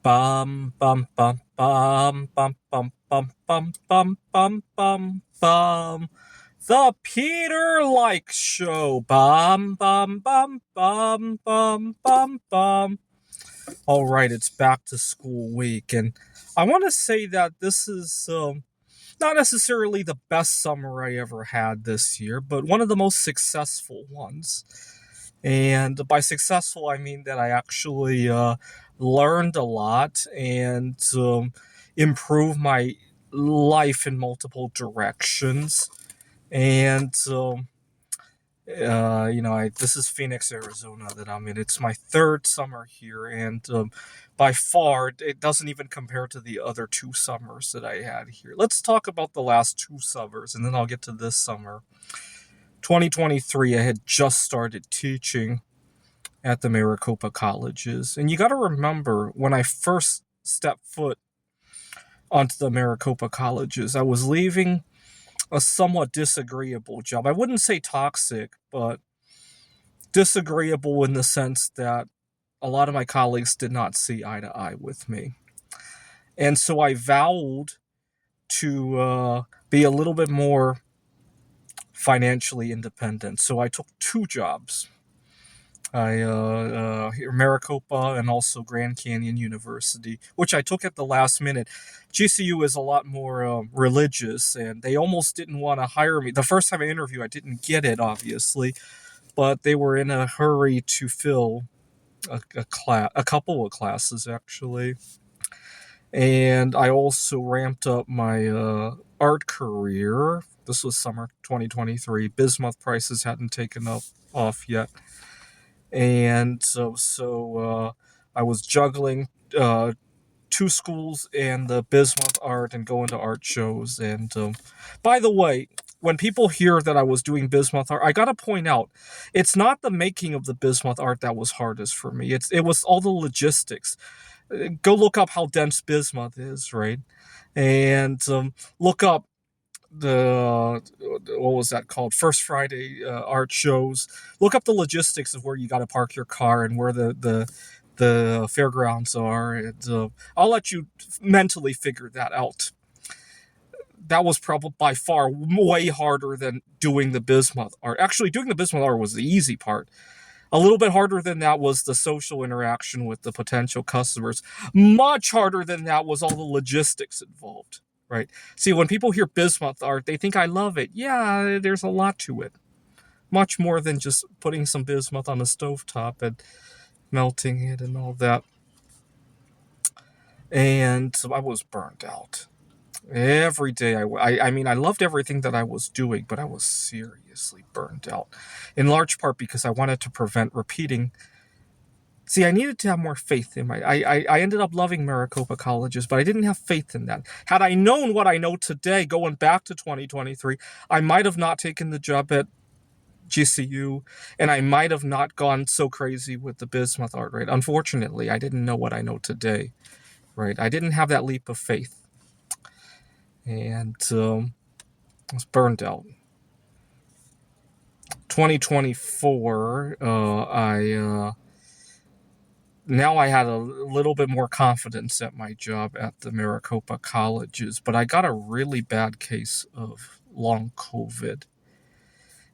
Bum bum bum bum bum bum bum bum bum bum bum bum. The Peter Like Show. Bum bum bum bum bum bum bum. All right, it's back to school week, and I want to say that this is not necessarily the best summer I ever had this year, but one of the most successful ones. And by successful, I mean that I actually learned a lot and improved my life in multiple directions. And this is Phoenix, Arizona that I'm in. It's my third summer here, and by far, it doesn't even compare to the other two summers that I had here. Let's talk about the last two summers, and then I'll get to this summer. 2023, I had just started teaching at the Maricopa colleges. And you got to remember, when I first stepped foot onto the Maricopa colleges, I was leaving a somewhat disagreeable job. I wouldn't say toxic, but disagreeable in the sense that a lot of my colleagues did not see eye to eye with me. And so I vowed to be a little bit more financially independent. So I took two jobs. Maricopa and also Grand Canyon University, which I took at the last minute. GCU is a lot more religious, and they almost didn't want to hire me. The first time I interviewed, I didn't get it, obviously, but they were in a hurry to fill a couple of classes actually. And I also ramped up my art career. This was summer 2023. Bismuth prices hadn't taken off yet, and so I was juggling two schools and the bismuth art and going to art shows. And by the way, when people hear that I was doing bismuth art, I gotta point out, it's not the making of the bismuth art that was hardest for me. It was all the logistics. Go look up how dense bismuth is, right? And look up the what was that called, First Friday art shows. Look up the logistics of where you got to park your car and where the fairgrounds are, and I'll let you mentally figure that out. That was probably by far way harder than doing the bismuth art. Actually, doing the bismuth art was the easy part. A little bit harder than that was the social interaction with the potential customers. Much harder than that was all the logistics involved, right? See, when people hear bismuth art, they think I love it. Yeah, there's a lot to it. Much more than just putting some bismuth on a stovetop and melting it and all that. And so I was burned out. Every day, I mean, I loved everything that I was doing, but I was seriously burned out. In large part because I wanted to prevent repeating. See, I needed to have more faith in my. I ended up loving Maricopa colleges, but I didn't have faith in that. Had I known what I know today, going back to 2023, I might have not taken the job at GCU, and I might have not gone so crazy with the bismuth art, right? Unfortunately, I didn't know what I know today, right? I didn't have that leap of faith, and I was burned out. 2024, now I had a little bit more confidence at my job at the Maricopa colleges, but I got a really bad case of long COVID.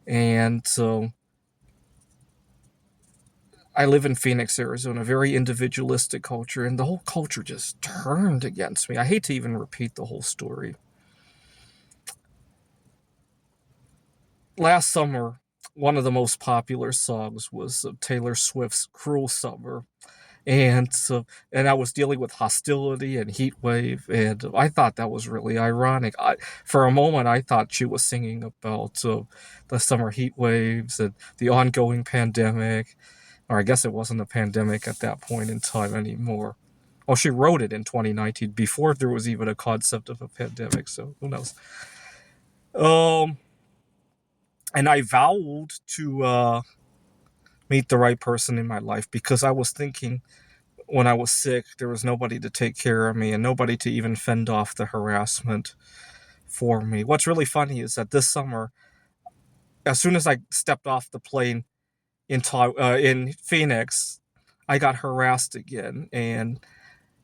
And so I live in Phoenix, Arizona, very individualistic culture, and the whole culture just turned against me. I hate to even repeat the whole story. Last summer, one of the most popular songs was Taylor Swift's Cruel Summer. And I was dealing with hostility and heat wave, and I thought that was really ironic. For a moment, I thought she was singing about the summer heat waves and the ongoing pandemic, or I guess it wasn't a pandemic at that point in time anymore. Well, she wrote it in 2019 before there was even a concept of a pandemic, so who knows? Um, and I vowed to meet the right person in my life because I was thinking when I was sick, there was nobody to take care of me and nobody to even fend off the harassment for me. What's really funny is that this summer, as soon as I stepped off the plane in Phoenix, I got harassed again, and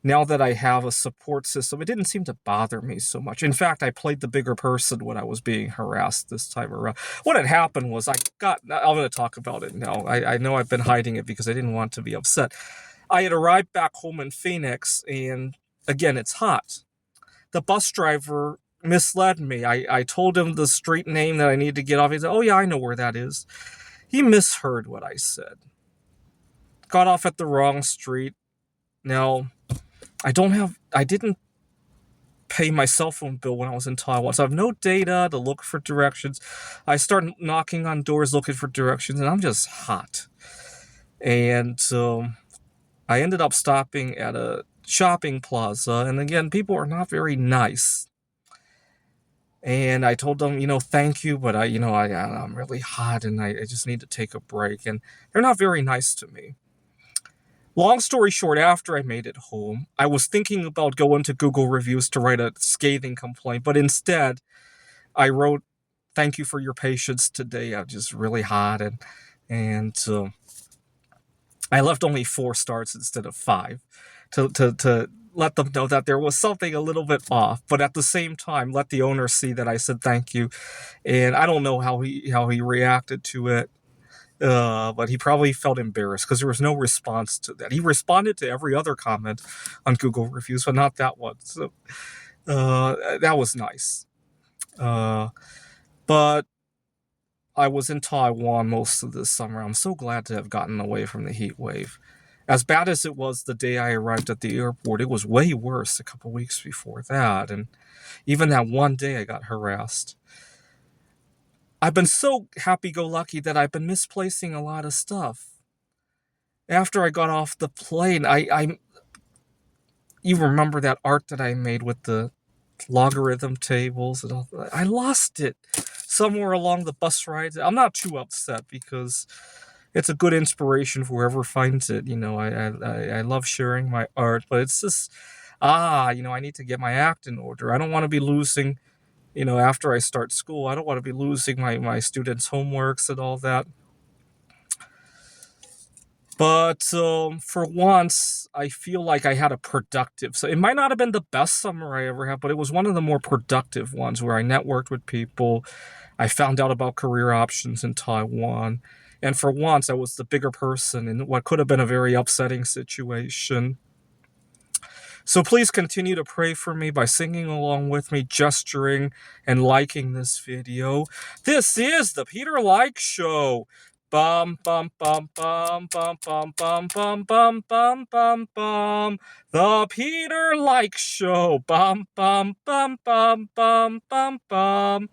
now that I have a support system, it didn't seem to bother me so much. In fact, I played the bigger person when I was being harassed this time around. What had happened was I'm going to talk about it now. I know I've been hiding it because I didn't want to be upset. I had arrived back home in Phoenix, and again, it's hot. The bus driver misled me. I told him the street name that I needed to get off. He said, "Oh, yeah, I know where that is." He misheard what I said. Got off at the wrong street. Now, I didn't pay my cell phone bill when I was in Taiwan, so I have no data to look for directions. I start knocking on doors looking for directions, and I'm just hot. And I ended up stopping at a shopping plaza, and again, people are not very nice. And I told them, thank you, but I'm really hot, and I just need to take a break. And they're not very nice to me. Long story short, after I made it home, I was thinking about going to Google Reviews to write a scathing complaint, but instead, I wrote, "Thank you for your patience today. I'm just really hot," and I left only 4 stars instead of 5 to let them know that there was something a little bit off, but at the same time, let the owner see that I said thank you, and I don't know how he reacted to it. But he probably felt embarrassed because there was no response to that. He responded to every other comment on Google Reviews, but not that one. So that was nice. But I was in Taiwan most of this summer. I'm so glad to have gotten away from the heat wave. As bad as it was the day I arrived at the airport, it was way worse a couple weeks before that. And even that one day I got harassed. I've been so happy-go-lucky that I've been misplacing a lot of stuff. After I got off the plane, you remember that art that I made with the logarithm tables and all that? I lost it somewhere along the bus ride. I'm not too upset because it's a good inspiration for whoever finds it. I love sharing my art, but it's just, I need to get my act in order. I don't want to be losing, after I start school, I don't want to be losing my students' homeworks and all that. But for once, I feel like I had a productive. So it might not have been the best summer I ever had, but it was one of the more productive ones where I networked with people. I found out about career options in Taiwan. And for once, I was the bigger person in what could have been a very upsetting situation. So please continue to pray for me by singing along with me, gesturing, and liking this video. This is the Peter Like Show. Bum bum bum bum bum bum bum bum bum bum bum bum. The Peter Like Show. Bum bum bum bum bum bum bum.